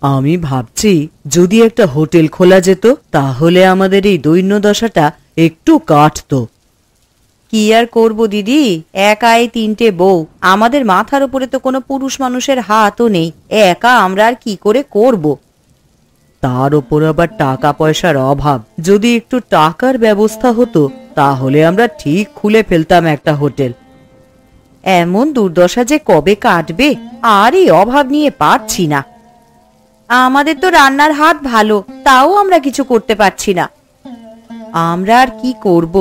আমি ভাবছি যদি একটা হোটেল খোলা যেত তাহলে আমাদের এই দৈন্যদশাটা একটু কাটতো। কি আর করব দিদি, একাই তিনটে বউ, আমাদের মাথার উপরে তো কোনো পুরুষ মানুষের হাতও নেই, একা আমরা আর কি করে করব। তার উপর আবার টাকা পয়সার অভাব। যদি একটু টাকার ব্যবস্থা হতো তাহলে আমরা ঠিক খুলে ফেলতাম একটা হোটেল। এমন দুর্দশা যে কবে কাটবে, আর এই অভাব নিয়ে পারছি না। আমাদের তো রান্নার হাত ভালো, তাও আমরা কিছু করতে পারছি না। আমরা আর কি করব,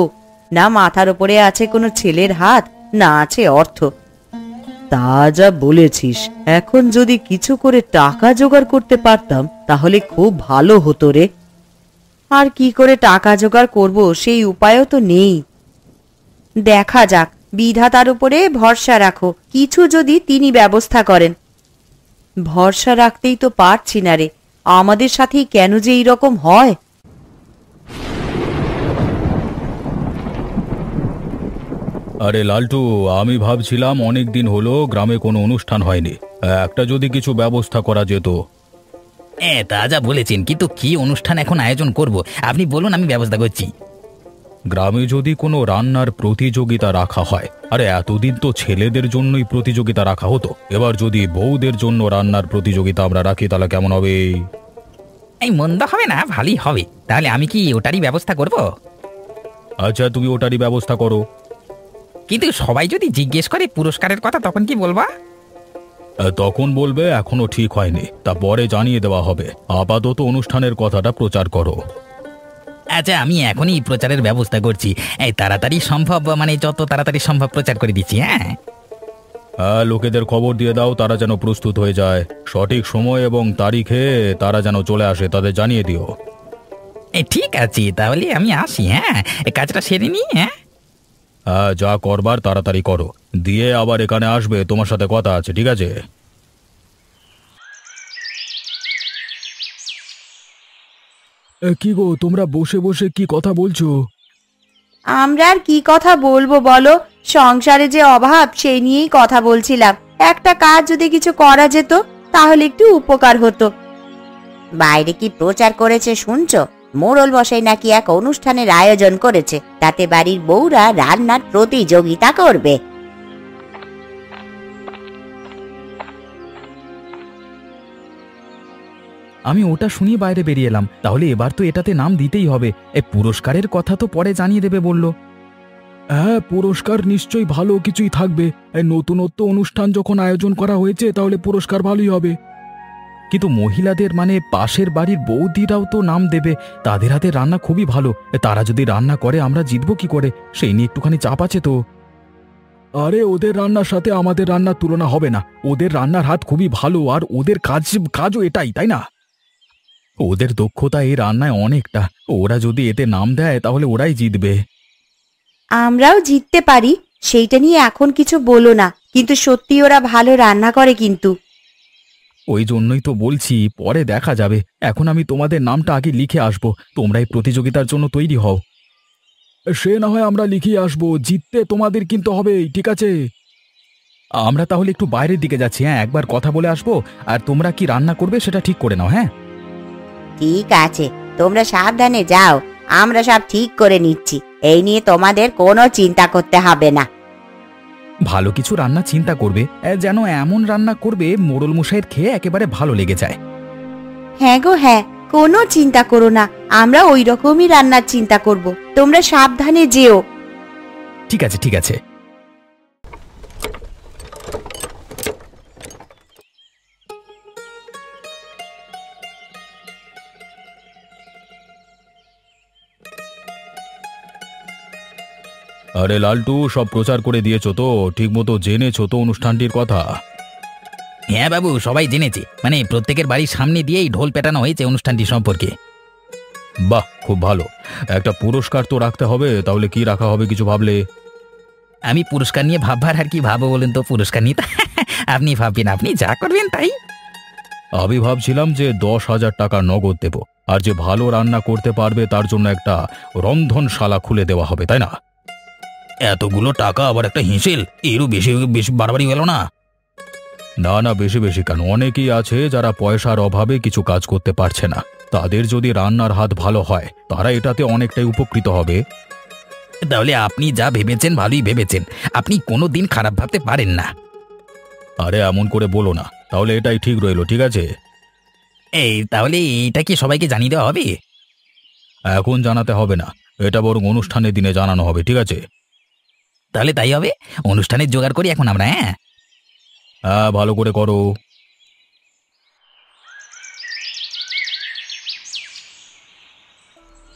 না মাথার উপরে আছে কোনো ছেলের হাত, না আছে অর্থ। তা যা বলেছিস, এখন যদি কিছু করে টাকা জোগাড় করতে পারতাম তাহলে খুব ভালো হতো রে। আর কি করে টাকা জোগাড় করব সেই উপায়ও তো নেই। দেখা যাক, বিধাতার উপরে ভরসা রাখো, কিছু যদি তিনি ব্যবস্থা করেন। ভরসা রাখতেই তো পারছি না রে, আমাদের সাথেই কেন যে এইরকম হয়। আরে লালটু, আমি ভাবছিলাম অনেক দিন হলো গ্রামে কোনো অনুষ্ঠান হয়নি, একটা যদি কিছু ব্যবস্থা করা যেত। তা যা বলেছেন, কিন্তু কি অনুষ্ঠান এখন আয়োজন করব আপনি বলুন, আমি ব্যবস্থা করছি। গ্রামে যদি কোনো রান্নার প্রতিযোগিতা রাখা হয়, আরে এতদিন তো ছেলেদের জন্যই প্রতিযোগিতা রাখা হতো, এবার যদি বউদের জন্য রান্নার প্রতিযোগিতা আমরা রাখি তাহলে কেমন হবে? এই মন্দ হবে না, ভালোই হবে। তাহলে আমি কি ওটারই ব্যবস্থা করব? আচ্ছা, তুমি ওটারই ব্যবস্থা করো। কিন্তু সবাই যদি জিজ্ঞেস করে পুরস্কারের কথা, তখন কি বলবা? তখন বলবে এখনো ঠিক হয়নি, তা পরে জানিয়ে দেওয়া হবে। আপাতত অনুষ্ঠানের কথাটা প্রচার করো। আচ্ছা, আমি এখনই প্রচারের ব্যবস্থা করছি। এই তাড়াতাড়ি সম্ভব, মানে যত তাড়াতাড়ি সম্ভব প্রচার করে দিচ্ছি। হ্যাঁ হ্যাঁ, লোকেদের খবর দিয়ে দাও, তারা যেন প্রস্তুত হয়ে যায়। সঠিক সময় এবং তারিখে তারা যেন চলে আসে, তাদের জানিয়ে দিও। ঠিক আছে, তাহলে আমি আসি। হ্যাঁ, এই কাজটা সেরে নি। হ্যাঁ হ্যাঁ, যা করবার তাড়াতাড়ি করো, দিয়ে আবার এখানে আসবে, তোমার সাথে কথা আছে, ঠিক আছে? কি গো, তোমরা বসে বসে কি কথা বলছো? আমরা আর কি কথা বলবো বলো, সংসারে যে অভাব সেই নিয়েই কথা বলছিলাম। একটা কাজ যদি কিছু করা যেত তাহলে একটু উপকার হতো। বাইরে কি প্রচার করেছে শুনছো? মোড়ল মশাই নাকি এক অনুষ্ঠানের আয়োজন করেছে, তাতে বাড়ির বউরা রান্নার প্রতিযোগিতা করবে। আমি ওটা শুনিয়ে বাইরে বেরিয়ে এলাম। তাহলে এবার তো এটাতে নাম দিতেই হবে। পুরস্কারের কথা তো পরে জানিয়ে দেবে বলল। হ্যাঁ, পুরস্কার নিশ্চয়ই ভালো কিছুই থাকবে। নতুনত্ব অনুষ্ঠান যখন আয়োজন করা হয়েছে তাহলে পুরস্কার ভালোই হবে। কিন্তু মহিলাদের, মানে পাশের বাড়ির বৌদিরাও তো নাম দেবে, তাদের হাতে রান্না খুবই ভালো। তারা যদি রান্না করে আমরা জিতবো কি করে, সেই নিয়ে একটুখানি চাপ আছে তো। আরে, ওদের রান্নার সাথে আমাদের রান্নার তুলনা হবে না। ওদের রান্নার হাত খুবই ভালো, আর ওদের কাজও এটাই, তাই না? ওদের দক্ষতা এই রান্নায় অনেকটা। ওরা যদি এতে নাম দেয় তাহলে ওরাই জিতবে। আমরাও জিততে পারি, সেইটা নিয়ে এখন কিছু বলো না, কিন্তু সত্যি ওরা ভালো রান্না করে কিন্তু। ওই জন্যই তো বলছি, পরে দেখা যাবে। এখন আমি তোমাদের নামটা আগে লিখে আসবো, তোমরা এই প্রতিযোগিতার জন্য তৈরি হও। সে না হয় আমরা লিখিয়ে আসবো, জিততে তোমাদের কিন্তু হবেই, ঠিক আছে? আমরা তাহলে একটু বাইরের দিকে যাচ্ছি। হ্যাঁ, একবার কথা বলে আসবো, আর তোমরা কি রান্না করবে সেটা ঠিক করে নাও। হ্যাঁ ঠিক আছে, তোমরা সাবধানে যাও, আমরা সব ঠিক করে নিচ্ছি। এই নিয়ে তোমাদের কোনো চিন্তা করতে হবে না। ভালো কিছু রান্না চিন্তা করবে, যেন এমন রান্না করবে মোড়ল মশাইয়ের খেয়ে একেবারে ভালো লেগে যায়। হ্যাঁ গো হ্যাঁ, কোনো চিন্তা করো না, আমরা ওই রকমই রান্নার চিন্তা করব। তোমরা সাবধানে যেও। ঠিক আছে, ঠিক আছে। আরে লালটু, সব প্রচার করে দিয়েছো তো? ঠিক মতো জেনেছো তো অনুষ্ঠানটির কথা? হ্যাঁ বাবু, সবাই জেনেছে। মানে প্রত্যেকের বাড়ির সামনে দিয়েই ঢোল পেটানো হয়েছে অনুষ্ঠানটি সম্পর্কে। বাহ, খুব ভালো। একটা পুরস্কার তো রাখতে হবে, তাহলে কি রাখা হবে কিছু ভাবলে? আমি পুরস্কার নিয়ে ভাববার আর কি ভাবো বলুন তো? পুরস্কার নিয়ে আপনি ভাববেন, আপনি যা করবেন তাই। আমি ভাবছিলাম যে 10,000 টাকা নগদ দেব, আর যে ভালো রান্না করতে পারবে তার জন্য একটা রন্ধনশালা খুলে দেওয়া হবে, তাই না? এতগুলো টাকা আবার একটা হিসেল, এরও বেশি বেশি বাড়াবাড়ি গেল না? না না, বেশি বেশি কেন? অনেকেই আছে যারা পয়সার অভাবে কিছু কাজ করতে পারছে না। তাদের যদি রান্নার হাত ভালো হয় তারা এটাতে অনেকটাই উপকৃত হবে। তাহলে আপনি যা ভেবেছেন ভালোই ভেবেছেন, আপনি কোনো দিন খারাপ ভাবতে পারেন না। আরে এমন করে বলো না, তাহলে এটাই ঠিক রইলো, ঠিক আছে? তাহলে এইটা কি সবাইকে জানিয়ে দেওয়া হবে? এখন জানাতে হবে না, এটা বরং অনুষ্ঠানের দিনে জানানো হবে, ঠিক আছে? তাহলে তাই হবে, অনুষ্ঠানের জোগাড় করি এখন আমরা। হ্যাঁ হ্যাঁ, ভালো করে করো।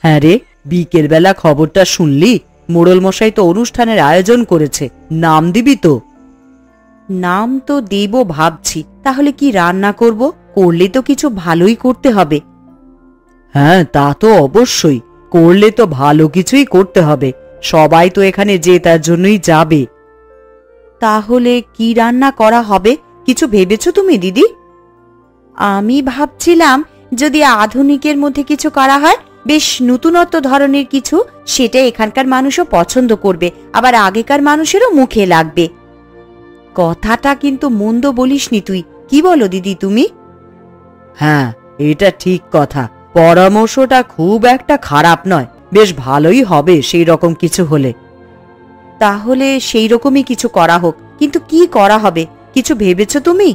হ্যাঁ রে, বিকেল বেলা খবরটা শুনলি? মোড়ল মশাই তো অনুষ্ঠানের আয়োজন করেছে, নাম দিবি তো? নাম তো দেব ভাবছি, তাহলে কি রান্না করব? করলে তো কিছু ভালোই করতে হবে। হ্যাঁ, তা তো অবশ্যই, করলে তো ভালো কিছুই করতে হবে। সবাই তো এখানে যে তার জন্যই যাবে। তাহলে কি রান্না করা হবে, কিছু ভেবেছো তুমি দিদি? আমি ভাবছিলাম যদি আধুনিকের মধ্যে কিছু করা হয়, বেশ নতুনত্ব ধরনের কিছু, সেটা এখানকার মানুষও পছন্দ করবে, আবার আগেকার মানুষেরও মুখে লাগবে। কথাটা কিন্তু মন্দ বলিসনি তুই, কি বলো দিদি তুমি? হ্যাঁ, এটা ঠিক কথা, পরামর্শটা খুব একটা খারাপ নয়, বেশ ভালোই হবে সেই রকম কিছু হলে। তাহলে সেই রকমই কিছু করা হোক, কিন্তু কি করা হবে কিছু ভেবেছো তুমি?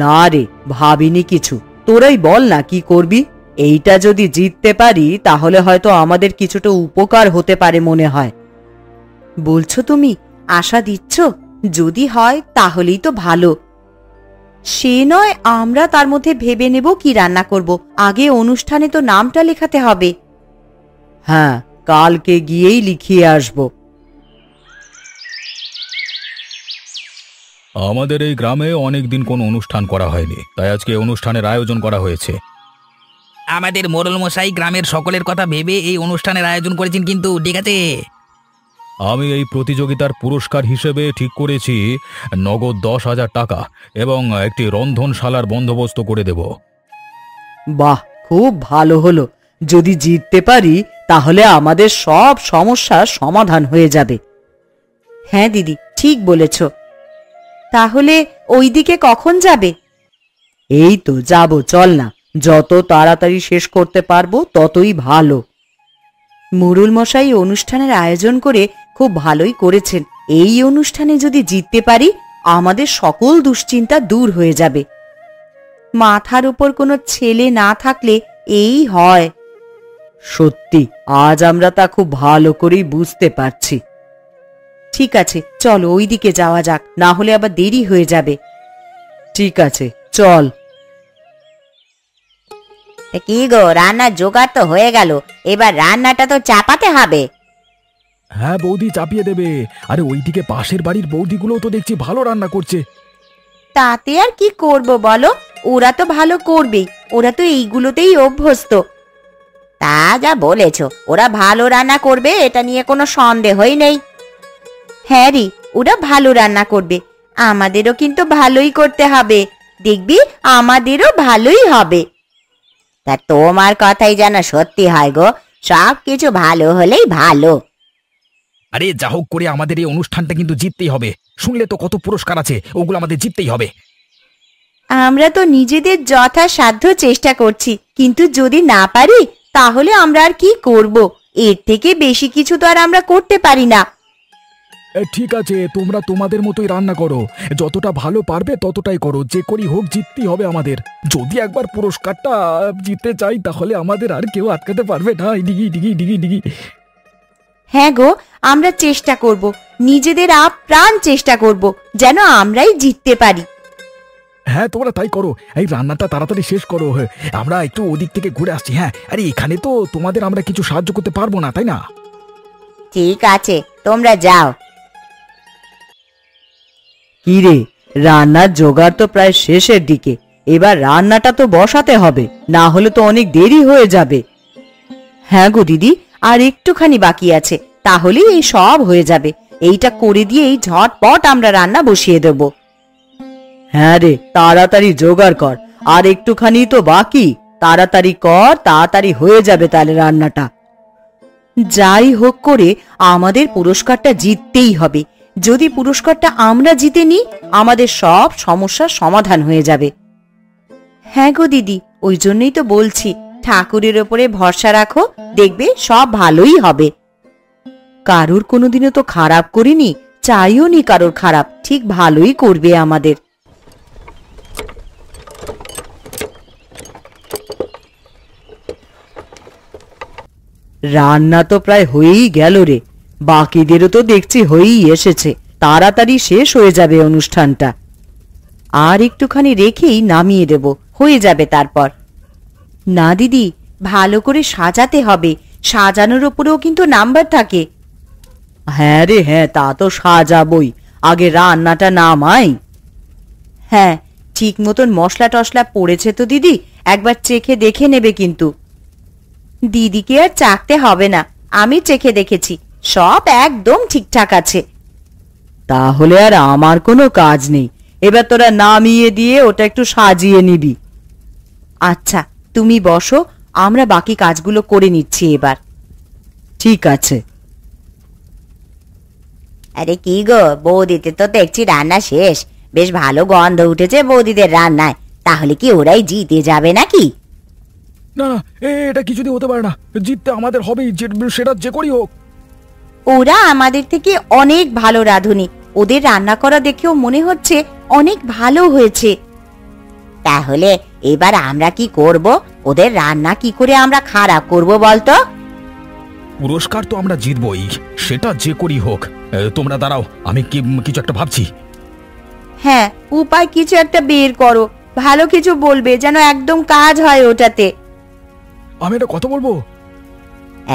না রে, ভাবিনি কিছু, তোরাই বল না কি করবি। এইটা যদি জিততে পারি তাহলে হয়তো আমাদের কিছুটা উপকার হতে পারে মনে হয়। বলছো তুমি, আশা দিচ্ছ? যদি হয় তাহলেই তো ভালো। সে নয়, আমরা তার মধ্যে ভেবে নেব কি রান্না করব, আগে অনুষ্ঠানে তো নামটা লেখাতে হবে। হ্যাঁ, কালকে গিয়েই লিখিয়ে আসব। আমাদের এই গ্রামে অনেকদিন কোনো অনুষ্ঠান করা হয়নি, তাই আজকে অনুষ্ঠানের আয়োজন করা হয়েছে। আমাদের মোড়ল মশাই গ্রামের সকলের কথা ভেবে এই অনুষ্ঠানের আয়োজন করেছেন, কিন্তু ঠিক আছে। আমি এই প্রতিযোগিতার পুরস্কার হিসেবে ঠিক করেছি নগদ 10,000 টাকা এবং একটি রন্ধনশালার বন্দোবস্ত করে দেব। বাহ, খুব ভালো হলো। যদি জিততে পারি তাহলে আমাদের সব সমস্যার সমাধান হয়ে যাবে। হ্যাঁ দিদি, ঠিক বলেছ। তাহলে ওইদিকে কখন যাবে? এই তো যাব, চল না, যত তাড়াতাড়ি শেষ করতে পারবো ততই ভালো। মোড়ল মশাই অনুষ্ঠানের আয়োজন করে খুব ভালোই করেছেন। এই অনুষ্ঠানে যদি জিততে পারি আমাদের সকল দুশ্চিন্তা দূর হয়ে যাবে। মাথার উপর কোনো ছেলে না থাকলে এই হয়। সত্যি, আজ আমরা তা খুব ভালো করেই বুঝতে পারছি। ঠিক আছে, চলো ওইদিকে যাওয়া যাক, না হলে আবার দেরি হয়ে যাবে। ঠিক আছে, চল। কি গো, রান্নার জোগাড় তো হয়ে গেল, এবার রান্নাটা তো চাপাতে হবে। হ্যাঁ বৌদি, চাপিয়ে দেবে। আরে ওইদিকে পাশের বাড়ির বৌদিগুলো তো দেখছি ভালো রান্না করছে। তাতে আর কি করব বলো, ওরা তো ভালো করবেই, ওরা তো এইগুলোতেই অভ্যস্ত। তা যা বলেছ, ওরা ভালো রান্না করবে এটা নিয়ে কোনো সন্দেহই নেই। হ্যাঁ রে, ওরা ভালো রান্না করবে, আমাদেরও কিন্তু ভালোই করতে হবে, দেখবি আমাদেরও ভালোই হবে। তা তোমার কথাই যেন সত্যি হয় গো, সব কিছু ভালো হলেই ভালো। আরে যা হোক করে আমাদের এই অনুষ্ঠানটা কিন্তু জিততেই হবে। শুনলে তো কত পুরস্কার আছে, ওগুলো আমাদের জিততেই হবে। আমরা তো নিজেদের যথাসাধ্য চেষ্টা করছি, কিন্তু যদি না পারি তাহলে আমরা আর কি করব? এর থেকে বেশি কিছু তো আর আমরা করতে পারি না। ঠিক আছে, তোমরা তোমাদের মতোই রান্না করো, যতটা ভালো পারবে ততটাই করো, যে করি হোক জিততেই হবে আমাদের। যদি একবার পুরস্কারটা জিততে চাই তাহলে আমাদের আর কেউ আটকাতে পারবে না। ডিগি ডিগি ডিগি ডিগি। হ্যাঁ গো, আমরা চেষ্টা করব, নিজেদের আপ্রাণ চেষ্টা করব যেন আমরাই জিততে পারি। হ্যাঁ, তোমরা তাই করো, এই রান্নাটা তাড়াতাড়ি শেষ করো। আমরা একটু ওদিক থেকে ঘুরে আসছি। হ্যাঁ, আরে এখানে তো তোমাদের আমরা কিছু সাহায্য করতে পারবো না, তাই না? ঠিক আছে, তোমরা যাও। কি রে, রান্নার জোগাড় তো প্রায় শেষের দিকে, এবার রান্নাটা তো বসাতে হবে, না হলে তো অনেক দেরি হয়ে যাবে। হ্যাঁ গো দিদি, আর একটুখানি বাকি আছে, তাহলেই এই সব হয়ে যাবে। এইটা করে দিয়েই ঝটপট আমরা রান্না বসিয়ে দেব। হ্যাঁ রে, তাড়াতাড়ি জোগাড় কর, আর একটুখানি তো বাকি, তাড়াতাড়ি কর, তাড়াতাড়ি হয়ে যাবে তাহলে রান্নাটা। যাই হোক করে আমাদের পুরস্কারটা জিততেই হবে, যদি পুরস্কারটা আমরা জিতে নিই আমাদের সব সমস্যার সমাধান হয়ে যাবে। হ্যাঁ গো দিদি, ওই জন্যই তো বলছি ঠাকুরের ওপরে ভরসা রাখো, দেখবে সব ভালোই হবে। কারুর কোনোদিনও তো খারাপ করিনি, চাইও নি কারোর খারাপ, ঠিক ভালোই করবে আমাদের। রান্না তো প্রায় হয়েই গেল রে, বাকিদেরও তো দেখছি হয়েই এসেছে, তাড়াতাড়ি শেষ হয়ে যাবে অনুষ্ঠানটা। আর একটুখানি রেখেই নামিয়ে দেব, হয়ে যাবে তারপর। না দিদি, ভালো করে সাজাতে হবে, সাজানোর উপরেও কিন্তু নাম্বার থাকে। হ্যাঁ রে হ্যাঁ, তা তো সাজাবই, আগে রান্নাটা নামাই। হ্যাঁ, ঠিক মতন মশলা টশলা পড়েছে তো দিদি, একবার চেখে দেখে নেবে কিন্তু। দিদিকে আর চাকতে হবে না, আমি চেখে দেখেছি, সব একদম ঠিকঠাক আছে। তাহলে আর আমার কোনো কাজ নেই, এবার তোরা নামিয়ে দিয়ে ওটা একটু সাজিয়ে নিবি। আচ্ছা তুমি বসো, আমরা বাকি কাজগুলো করে নিচ্ছি এবার। ঠিক আছে। আরে কি গো বৌদিতে তো দেখছি রান্না শেষ, বেশ ভালো গন্ধ উঠেছে বৌদিদের রান্নায়, তাহলে কি ওরাই জিতে যাবে নাকি? না না, এটা কিছুতেই হতে পারে না, জিততে আমাদের হবেই, সেটা যে করেই হোক। ওরা আমাদের থেকে অনেক ভালো রাঁধুনি, ওদের রান্না করা দেখেও মনে হচ্ছে অনেক ভালো হয়েছে। তাহলে এবার আমরা কি করব? ওদের রান্না কি করে আমরা খারাপ করব বলতো? পুরস্কার তো আমরা জিতবই, সেটা যে করেই হোক। তোমরা দাঁড়াও, আমি কিছু একটা ভাবছি। হ্যাঁ, উপায় কিছু একটা বের করো, ভালো কিছু বলবে যেন একদম কাজ হয় ওটাতে। আমি একটা কথা বলবো?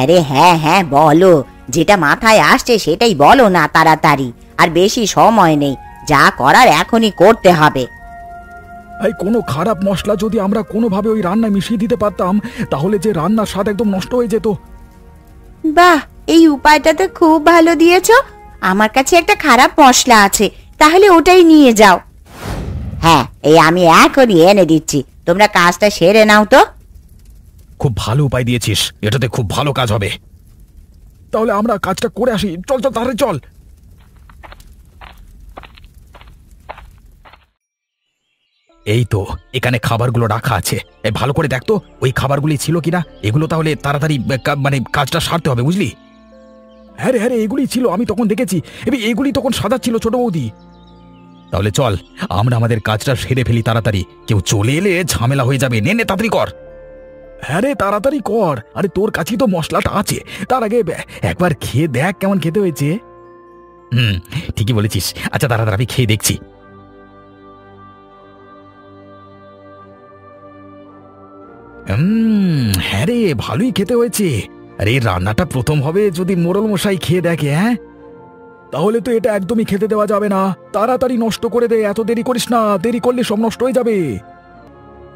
আরে হ্যাঁ হ্যাঁ বলো, যেটা মাথায় আসছে সেটাই বলো না তাড়াতাড়ি, আর বেশি সময় নেই, যা করার এখনই করতে হবে। এই কোনো খারাপ মশলা যদি আমরা কোনোভাবে ওই রান্নায় মিশিয়ে দিতে পারতাম, তাহলে যে রান্নার স্বাদ একদম নষ্ট হয়ে যেত। বাহ, এই উপায়টা তো খুব ভালো দিয়েছো। আমার কাছে একটা খারাপ মশলা আছে, তাহলে ওটাই নিয়ে যাও। হ্যাঁ, এই আমি এখনই এনে দিচ্ছি, তোমরা কাজটা সেরে নাও তো। খুব ভালো উপায় দিয়েছিস, এটাতে খুব ভালো কাজ হবে। তাহলে আমরা কাজটা করে আসি, চল চল তাড়াতাড়ি চল। এই তো, এখানে খাবারগুলো রাখা আছে, ভালো করে দেখ তো ওই খাবারগুলি ছিল কিনা। এগুলো তাহলে তাড়াতাড়ি মানে কাজটা সারতে হবে, বুঝলি? হ্যাঁ রে হ্যাঁ রে, এগুলি ছিল, আমি তখন দেখেছি, এবার এগুলি তখন সাদা ছিল ছোট বৌদি। তাহলে চল আমরা আমাদের কাজটা সেরে ফেলি তাড়াতাড়ি, কেউ চলে এলে ঝামেলা হয়ে যাবে। নে নে তাড়াতাড়ি কর। হ্যাঁ রে তাড়াতাড়ি কর, আরে তোর কাছেই তো মশলাটা আছে, তার আগে একবার খেয়ে দেখ কেমন খেতে হয়েছে। ঠিকই বলেছিস। আচ্ছা তাড়াতাড়ি আমি খেয়ে দেখছি। হ্যাঁ রে, ভালোই খেতে হয়েছে। আরে রান্নাটা প্রথম হবে যদি মোড়ল মশাই খেয়ে দেখে, হ্যাঁ তাহলে তো এটা একদমই খেতে দেওয়া যাবে না, তাড়াতাড়ি নষ্ট করে দে, এত দেরি করিস না, দেরি করলে সব নষ্ট হয়ে যাবে।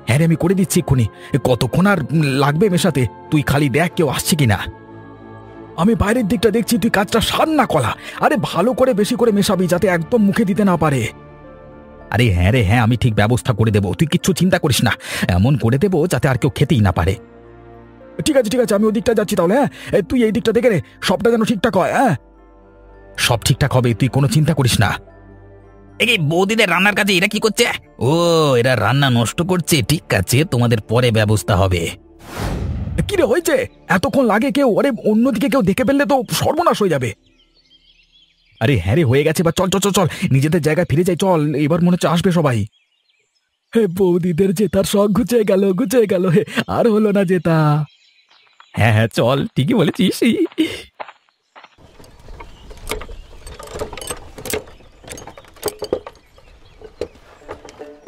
হ্যাঁ রে, আমি করে দিচ্ছি এক্ষুনি। কতক্ষণ আর লাগবে মেশাতে? তুই খালি দেখ কেউ আসছে কিনা। আমি বাইরের দিকটা দেখছি, তুই কাজটা সার না কলা। আরে ভালো করে বেশি করে মেশাবি, যাতে একদম মুখে দিতে না পারে। আরে হ্যাঁ রে হ্যাঁ, আমি ঠিক ব্যবস্থা করে দেবো, তুই কিচ্ছু চিন্তা করিস না। এমন করে দেবো যাতে আর কেউ খেতেই না পারে। ঠিক আছে ঠিক আছে, আমি ওই দিকটা যাচ্ছি তাহলে। হ্যাঁ, তুই এই দিকটা দেখে রে, সবটা যেন ঠিকঠাক হয়। হ্যাঁ, সব ঠিকঠাক হবে, তুই কোনো চিন্তা করিস না। এই বৌদিদের রান্নার কাজে এরা কি করছে? ও, এরা রান্না নষ্ট করছে, ঠিক আছে, তোমাদের পরে ব্যবস্থা হবে। কি রে হয়েছে? এতক্ষণ লাগে কেউ? আরে অন্যদিকে কেউ দেখে ফেললে তো সর্বনাশ হয়ে যাবে। আরে হ্যাঁ রে, হয়ে গেছে, বা চল চল চল চল, নিজেদের জায়গায় ফিরে যাই, চল, এবার মনে হচ্ছে আসবে সবাই। হে বৌদিদের জেতার শখ ঘুচে গেল, হে আর হলো না জেতা। হ্যাঁ হ্যাঁ চল, ঠিকই বলেছিস।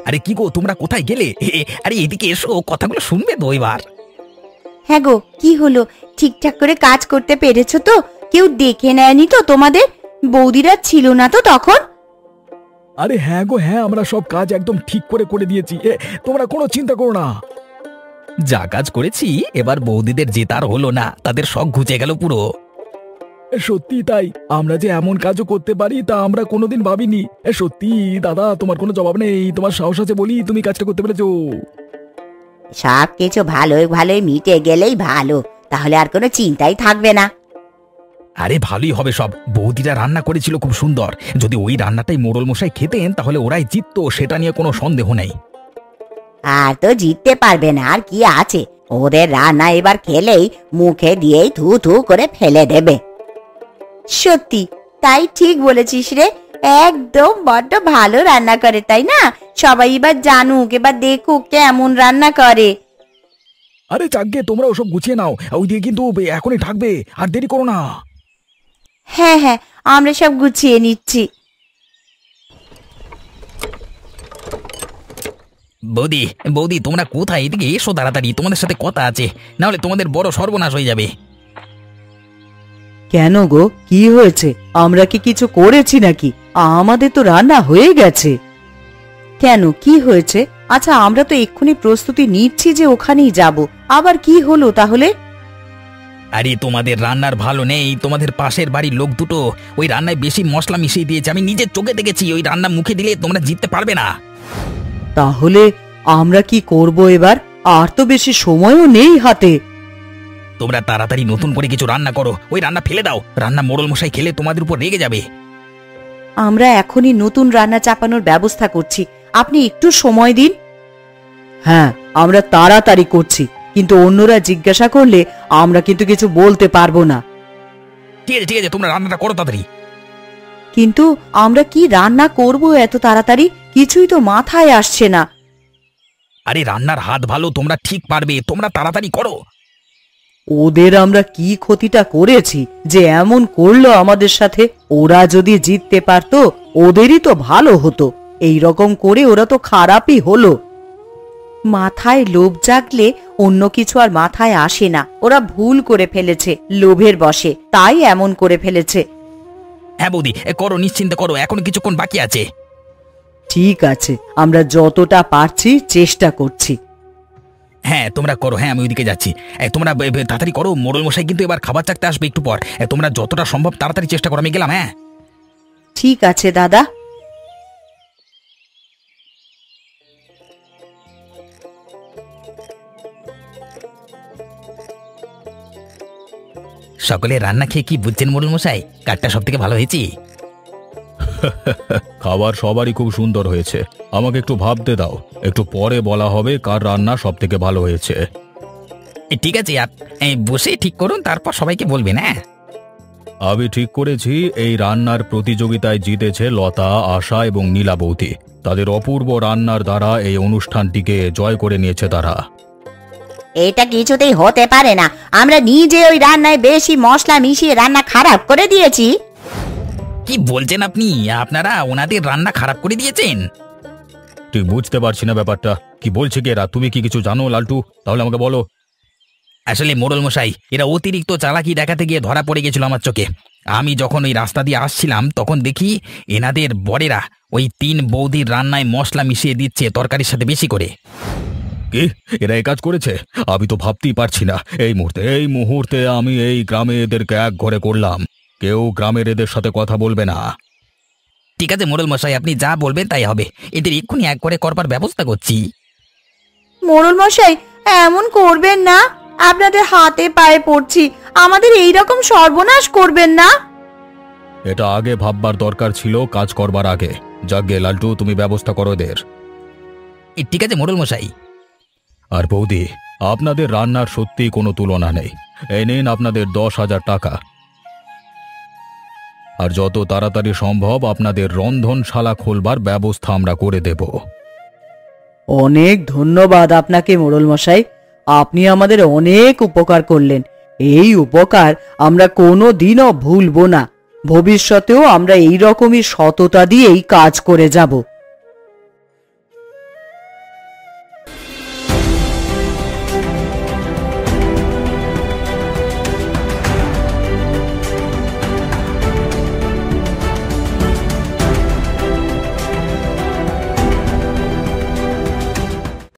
আরে কি গো, তোমরা কোথায় গেলে? আরে এদিকে এসো, কথাগুলো শুনবে তো এবার। হ্যাঁ গো, কি হলো? ঠিকঠাক করে কাজ করতে পেরেছো তো? কেউ দেখে নেয়নি তো তোমাদের? বৌদিরা ছিল না তো তখন? আরে হ্যাঁ গো হ্যাঁ, আমরা সব কাজ একদম ঠিক করে দিয়েছি, তোমরা কোনো চিন্তা করো না। যা কাজ করেছি, এবার বৌদিদের জেতার হলো না, তাদের শখ ঘুচে গেল পুরো। সত্যি তাই, আমরা যে এমন কাজও করতে পারি তা আমরা কোনোদিন ভাবিনি। সত্যি দাদা, তোমার কোনো জবাব নেই, তোমার সাহস আছে বলি তুমি কাজটা করতে পেরেছো। সব কিছু ভালোই ভালোই মিটে গেলেই ভালো, তাহলে আর কোনো চিন্তাই থাকবে না। আরে ভালোই হবে সব, বৌদিরা রান্না করেছিল খুব সুন্দর। যদি ওই রান্নাটাই মোড়ল মশাই খেতেন তাহলে ওরাই জিততো, সেটা নিয়ে কোনো সন্দেহ নেই। আর তো জিততে পারবে না, আর কি আছে, ওদের রান্না এবার খেলেই মুখে দিয়েই থু থু করে ফেলে দেবে। সত্যি তাই, ঠিক বলেছিস রে, একদম বড্ড ভালো রান্না করে, তাই না? সবাই এবার জানুক, এবার দেখুক কেমন রান্না করে। আরে যাকগে, তোমরা ওসব গুছিয়ে নাও, ওই দিয়ে কিন্তু এখনই ঢাকবে, আর দেরি করো না। হ্যাঁ হ্যাঁ, আমরা সব গুছিয়ে নিচ্ছি। বৌদি বৌদি, তোমরা কোথায়? এদিকে এসো তাড়াতাড়ি, তোমাদের সাথে কথা আছে, না হলে তোমাদের বড় সর্বনাশ হয়ে যাবে। কেন গো, কি হয়েছে? আমরা কি কিছু করেছি নাকি? আমাদের তো রান্না হয়ে গেছে। কেন, কি হয়েছে? আচ্ছা, আমরা তো এক্ষুনি প্রস্তুতি নিচ্ছি যে ওখানেই যাব, আবার কি হলো তাহলে? আরে তোমাদের রান্নার ভালো নেই, তোমাদের পাশের বাড়ির লোক দুটো ওই রান্নায় বেশি মশলা মিশিয়ে দিয়েছে, আমি নিজের চোখে দেখেছি। ওই রান্না মুখে দিলে তোমরা জিততে পারবে না। তাহলে আমরা কি করব এবার? আর তো বেশি সময়ও নেই হাতে। তোমরা তাড়াতাড়ি নতুন করে কিছু রান্না করো, ওই রান্না ফেলে দাও। রান্না মোড়ল মশাই খেলে তোমাদের উপর রেগে যাবে। আমরা এখনই নতুন রান্না চাপানোর ব্যবস্থা করছি, আপনি একটু সময় দিন। হ্যাঁ, আমরা তাড়াতাড়ি করছি, কিন্তু অন্যরা জিজ্ঞাসা করলে আমরা কিন্তু কিছু বলতে পারবো না। ঠিক আছে ঠিক আছে, তোমরা রান্নাটা করো তাড়াতাড়ি। কিন্তু আমরা কি রান্না করব এত তাড়াতাড়ি? কিছুই তো মাথায় আসছে না। আরে রান্নার হাত ভালো, তোমরা ঠিক পারবে, তোমরা তাড়াতাড়ি করো। ওদের আমরা কি ক্ষতিটা করেছি যে এমন করলো আমাদের সাথে? ওরা যদি জিততে পারতো ওদেরই তো ভালো হতো, এই রকম করে ওরা তো খারাপই হলো। মাথায় লোভ জাগলে অন্য কিছু আর মাথায় আসে না। ওরা ভুল করে ফেলেছে, লোভের বশে, তাই এমন করে ফেলেছে। হ্যাঁ বৌদি, করো, নিশ্চিন্তে করো, এখন কিছুক্ষণ বাকি আছে। ঠিক আছে, আমরা যতটা পারছি চেষ্টা করছি। হ্যাঁ তোমরা করো, হ্যাঁ আমি ওইদিকে যাচ্ছি। তোমরা তাড়াতাড়ি করো, মোড়ল মশাই কিন্তু এবার খাবার চাকতে আসবে একটু পর। তোমরা যতটা সম্ভব তাড়াতাড়ি চেষ্টা করো, আমি গেলাম। হ্যাঁ ঠিক আছে দাদা। সকলে রান্না খেয়ে কি বুঝছেন মোড়ল মশাই? কাঠটা সব থেকে ভালো হয়েছে। খাবার সবারই খুব সুন্দর হয়েছে। আমাকে একটু ভাবতে দাও, একটু পরে বলা হবে কার রান্না সব থেকে ভালো হয়েছে। ঠিক আছে, বসে ঠিক করুন, তারপর সবাইকে বলবেন। হ্যাঁ আমি ঠিক করেছি, এই রান্নার প্রতিযোগিতায় জিতেছে লতা, আশা এবং নীলাবতী। তাদের অপূর্ব রান্নার দ্বারা এই অনুষ্ঠানটিকে জয় করে নিয়েছে তারা। এটা কিছুতেই হতে পারে না, আমরা নিজে ওই রান্নায় বেশি মশলা মিশিয়ে রান্না খারাপ করে দিয়েছি। কি বলছেন আপনি? আপনারা ওনাদের রান্না খারাপ করে দিয়েছেন? ঠিক বুঝতে পারছি না ব্যাপারটা, কি বলছে কি এরা? তুমি কি কিছু জানো লালটু? তাহলে আমাকে বলো। আসলে মোড়ল মশাই, এরা অতিরিক্ত চালাকি দেখাতে গিয়ে ধরা পড়ে গেছিল আমার চোখে। আমি যখন ওই রাস্তা দিয়ে আসছিলাম তখন দেখি এনাদের বরেরা ওই 3 বৌদির রান্নায় মশলা মিশিয়ে দিচ্ছে তরকারির সাথে বেশি করে। কি, এরা এই কাজ করেছে? আমি তো ভাবতেই পারছি না। এই মুহূর্তে আমি এই গ্রামে এদেরকে এক ঘরে করলাম। কেউ গ্রামের এদের সাথে কথা বলবে না। ঠিক আছে মোড়ল মশাই, আপনি যা বলবেন তাই হবে। এদের এক্ষুনি এক করে করবার ব্যবস্থা করছি। মোড়ল মশাই, এমন করবেন না, আপনাদের হাতে পায়ে পড়ছি, আমাদের এই রকম সর্বনাশ করবেন না। এটা আগে ভাববার দরকার ছিল, কাজ করবার আগে। যাকগে লালটু, তুমি ব্যবস্থা করো এদের। ঠিক আছে মোড়ল মশাই। আর বৌদি, আপনাদের রান্নার সত্যি কোনো তুলনা নেই। এই নিন আপনাদের 10,000 টাকা। আর যত তাড়াতাড়ি সম্ভব আপনাদের রন্ধনশালা খোলবার ব্যবস্থা আমরা করে দেব। অনেক ধন্যবাদ আপনাকে মোড়ল মশাই, আপনি আমাদের অনেক উপকার করলেন। এই উপকার আমরা কোনো দিনও ভুলব না। ভবিষ্যতেও আমরা এই রকমই সততা দিয়েই কাজ করে যাব।